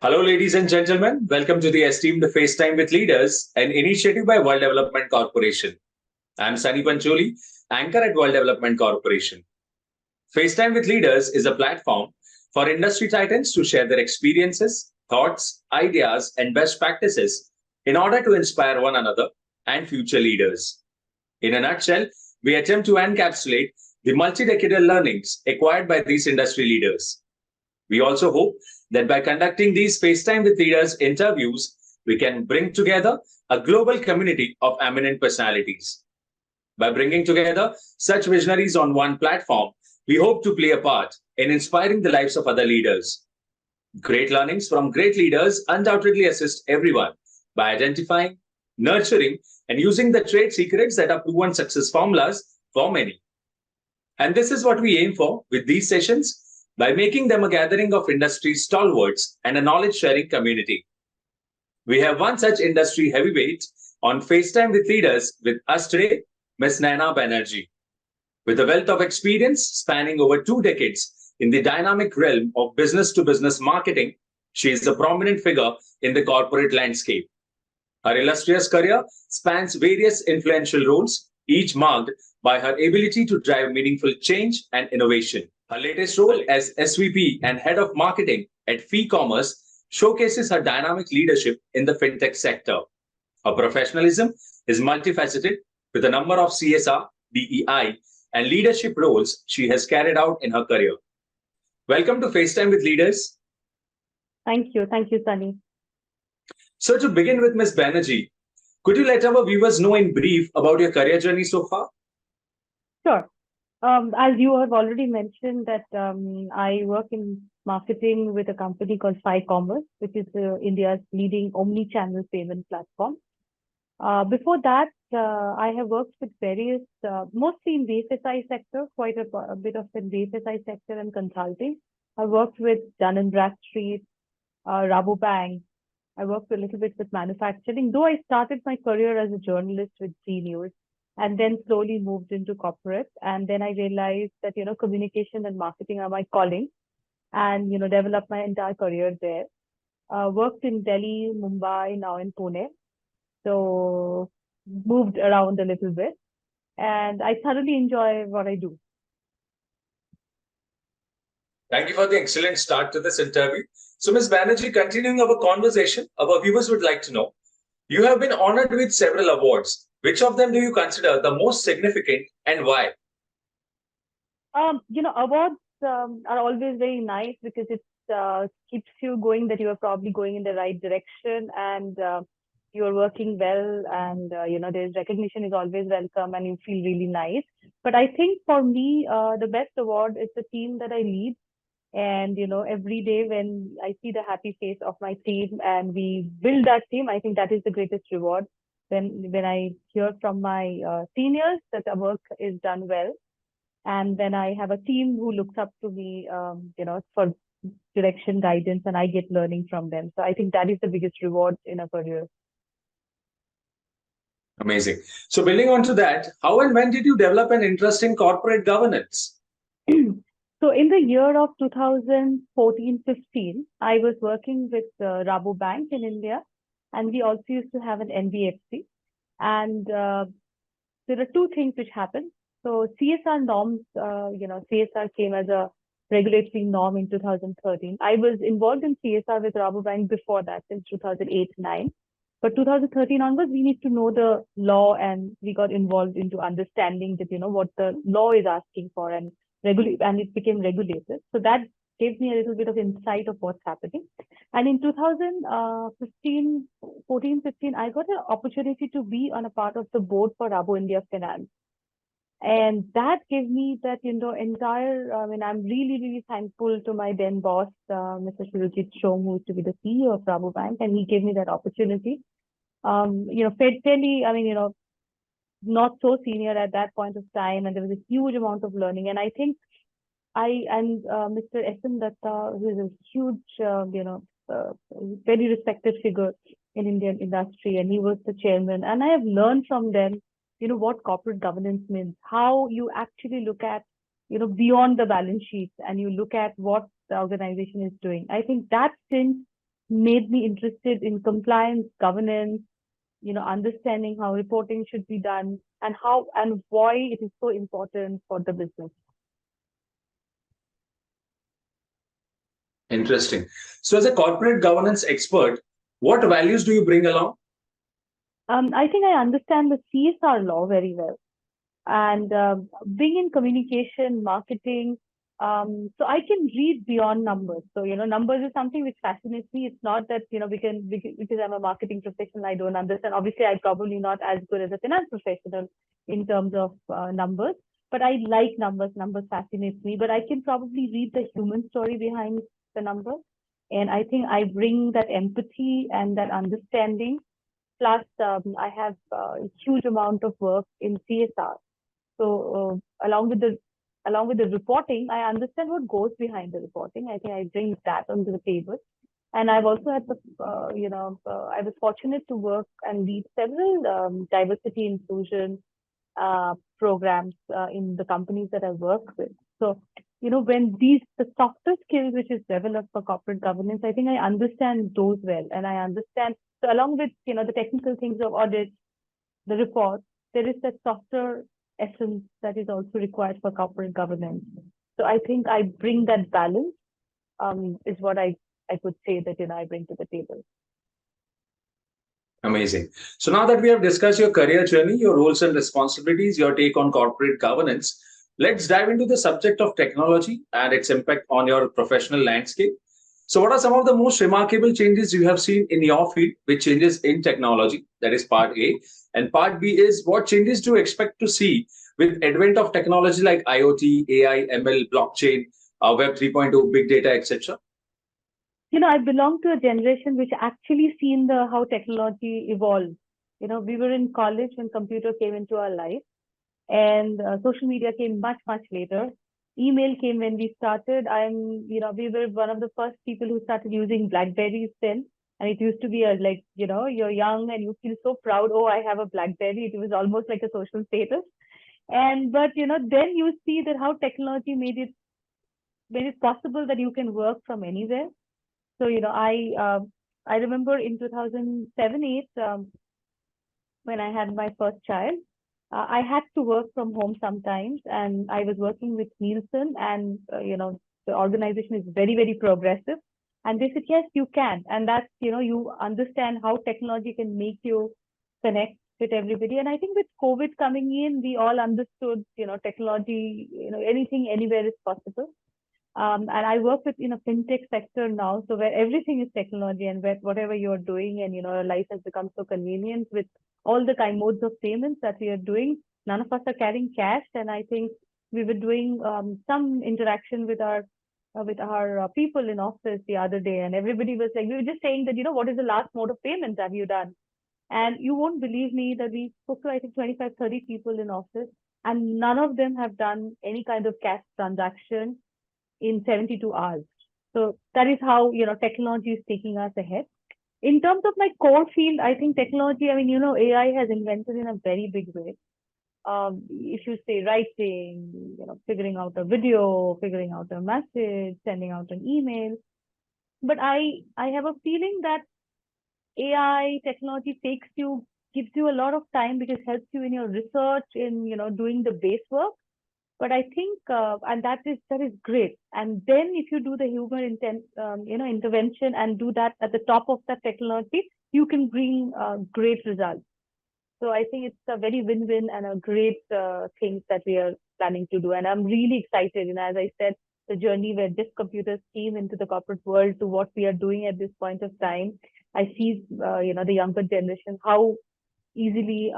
Hello, ladies and gentlemen. Welcome to the Esteemed FaceTime with Leaders, an initiative by World Development Corporation. I'm Sunny Pancholi, anchor at World Development Corporation. FaceTime with Leaders is a platform for industry titans to share their experiences, thoughts, ideas, and best practices in order to inspire one another and future leaders. In a nutshell, we attempt to encapsulate the multi-decadal learnings acquired by these industry leaders. We also hope that by conducting these FaceTime with Leaders interviews, we can bring together a global community of eminent personalities. By bringing together such visionaries on one platform, we hope to play a part in inspiring the lives of other leaders. Great learnings from great leaders undoubtedly assist everyone by identifying, nurturing, and using the trade secrets that are proven success formulas for many. And this is what we aim for with these sessions by making them a gathering of industry stalwarts and a knowledge-sharing community. We have one such industry heavyweight on FaceTime with Leaders with us today, Ms. Nayna Banerjee. With a wealth of experience spanning over 2 decades in the dynamic realm of business-to-business marketing, she is a prominent figure in the corporate landscape. Her illustrious career spans various influential roles, each marked by her ability to drive meaningful change and innovation. Her latest role as SVP and Head of Marketing at Phi Commerce showcases her dynamic leadership in the FinTech sector. Her professionalism is multifaceted with a number of CSR, DEI, and leadership roles she has carried out in her career. Welcome to FaceTime with Leaders. Thank you. Thank you, Sunny. So to begin with, Ms. Banerjee, could you let our viewers know in brief about your career journey so far? Sure. As you have already mentioned that I work in marketing with a company called Phi Commerce, which is India's leading omni-channel payment platform. Before that, I have worked with various, mostly in the BFSI sector, quite a bit of in the BFSI sector and consulting. I worked with Dun & Bradstreet, Rabobank. I worked a little bit with manufacturing, though I started my career as a journalist with G News, and then slowly moved into corporate. And then I realized that, communication and marketing are my calling, and, developed my entire career there. Worked in Delhi, Mumbai, now in Pune. So moved around a little bit, and I thoroughly enjoy what I do. Thank you for the excellent start to this interview. So, Ms. Banerjee, continuing our conversation, our viewers would like to know, you have been honored with several awards. Which of them do you consider the most significant and why? Awards are always very nice because it keeps you going that you are probably going in the right direction, and you're working well, and there's recognition is always welcome and you feel really nice. But I think for me, the best award is the team that I lead. And, every day when I see the happy face of my team and we build that team, I think that is the greatest reward. When I hear from my seniors that the work is done well, and then I have a team who looks up to me, for direction, guidance, and I get learning from them. So I think that is the biggest reward in a career. Amazing. So building on to that, how and when did you develop an interest in corporate governance? So in the year of 2014-15, I was working with Rabobank in India, and we also used to have an NBFC. And there are two things which happened. So CSR norms, CSR came as a regulatory norm in 2013. I was involved in CSR with Rabobank before that, since 2008-9. But 2013 onwards, we need to know the law, and we got involved into understanding that, what the law is asking for, and it became regulated. So that gave me a little bit of insight of what's happening. And in 2014-15, I got an opportunity to be on a part of the board for Rabo India Finance. And that gave me that, entire, I'm really, really thankful to my then boss, Mr. Shurujit Shom, who used to be the CEO of Rabobank, and he gave me that opportunity. Fairly, not so senior at that point of time, and there was a huge amount of learning. And I think Mr. Esteemed, who is a huge, very respected figure in Indian industry, and he was the chairman. And I have learned from them, what corporate governance means, how you actually look at, beyond the balance sheets, and you look at what the organization is doing. I think that stint made me interested in compliance, governance, understanding how reporting should be done and how and why it is so important for the business. Interesting. So as a corporate governance expert, what values do you bring along? I think I understand the CSR law very well and being in communication, marketing. So I can read beyond numbers. So, numbers is something which fascinates me. It's not that, because I'm a marketing professional, I don't understand. Obviously, I'm probably not as good as a finance professional in terms of numbers, but I like numbers. Numbers fascinates me, but I can probably read the human story behind the number. And I think I bring that empathy and that understanding. Plus, I have a huge amount of work in CSR. So along with the reporting, I understand what goes behind the reporting. I think I bring that onto the table. And I've also had I was fortunate to work and lead several diversity inclusion programs in the companies that I work with. So, when the softer skills which is developed for corporate governance, I think I understand those well. And I understand, so along with, the technical things of audit, the report, there is that softer essence that is also required for corporate governance. So I think I bring that balance, is what I could say that, I bring to the table. Amazing. So now that we have discussed your career journey, your roles and responsibilities, your take on corporate governance, let's dive into the subject of technology and its impact on your professional landscape. So what are some of the most remarkable changes you have seen in your field with changes in technology? That is part A. And part B is what changes do you expect to see with advent of technology like IoT, AI, ML, blockchain, Web 3.0, big data, etc.? I belong to a generation which actually seen how technology evolved. We were in college when computer came into our life, and social media came much, much later. Email came when we started. We were one of the first people who started using Blackberries then. And it used to be you're young and you feel so proud. Oh, I have a Blackberry. It was almost like a social status. But then you see that how technology made it possible that you can work from anywhere. So, I remember in 2007-8, when I had my first child, I had to work from home sometimes, and I was working with Nielsen, and the organization is very, very progressive. And they said, yes, you can. And that's, you understand how technology can make you connect with everybody. And I think with COVID coming in, we all understood, technology, anything, anywhere is possible. And I work with in a fintech sector now, so where everything is technology and where whatever you're doing, and life has become so convenient with all the kind modes of payments that we are doing. None of us are carrying cash, and I think we were doing some interaction with our people in office the other day, and everybody was like, we were just saying that, what is the last mode of payment have you done? And you won't believe me that we spoke to, I think, 25, 30 people in office, and none of them have done any kind of cash transaction in 72 hours. So that is how, technology is taking us ahead. In terms of my core field, I think technology, AI has invented in a very big way. If you say writing, figuring out a video, figuring out a message, sending out an email. But I have a feeling that AI technology gives you a lot of time because it helps you in your research, in, doing the base work. But I think, and that is great. And then if you do the human intervention and do that at the top of that technology, you can bring great results. So I think it's a very win-win and a great thing that we are planning to do. And I'm really excited. And as I said, the journey where this computers came into the corporate world to what we are doing at this point of time, I see, the younger generation, how easily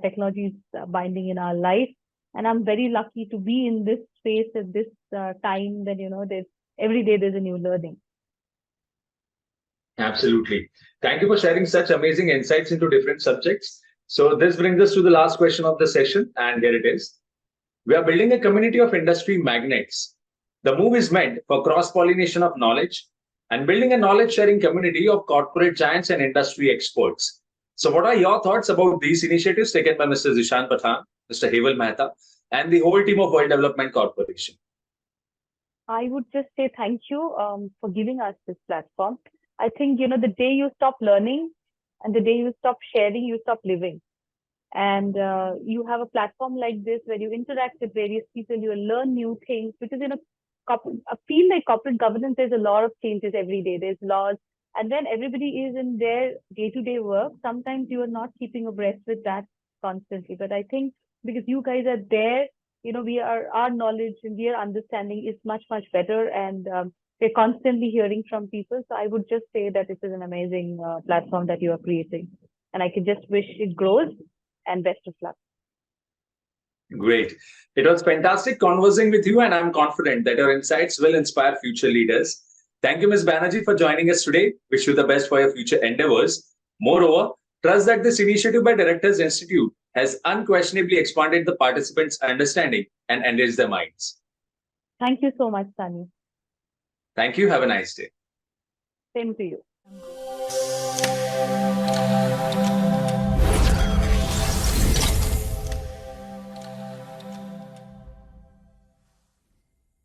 technology is binding in our life. And I'm very lucky to be in this space at this time that, there's every day there's a new learning. Absolutely. Thank you for sharing such amazing insights into different subjects. So this brings us to the last question of the session, and here it is. We are building a community of industry magnates. The move is meant for cross-pollination of knowledge and building a knowledge-sharing community of corporate giants and industry experts. So what are your thoughts about these initiatives taken by Mr. Zishan Pathan, Mr. Heval Mehta, and the whole team of World Development Corporation? I would just say thank you for giving us this platform. I think, the day you stop learning and the day you stop sharing, you stop living. And you have a platform like this where you interact with various people, you learn new things, because I feel like corporate governance, there's a lot of changes every day. There's laws. And when everybody is in their day-to-day work, sometimes you are not keeping abreast with that constantly. But I think because you guys are there, our knowledge and our understanding is much, much better. And we're constantly hearing from people. So I would just say that this is an amazing platform that you are creating. And I can just wish it grows, and best of luck. Great. It was fantastic conversing with you, and I'm confident that your insights will inspire future leaders. Thank you, Ms. Banerjee, for joining us today. Wish you the best for your future endeavors. Moreover, trust that this initiative by Directors Institute has unquestionably expanded the participants' understanding and enriched their minds. Thank you so much, Sunny. Thank you. Have a nice day. Same to you.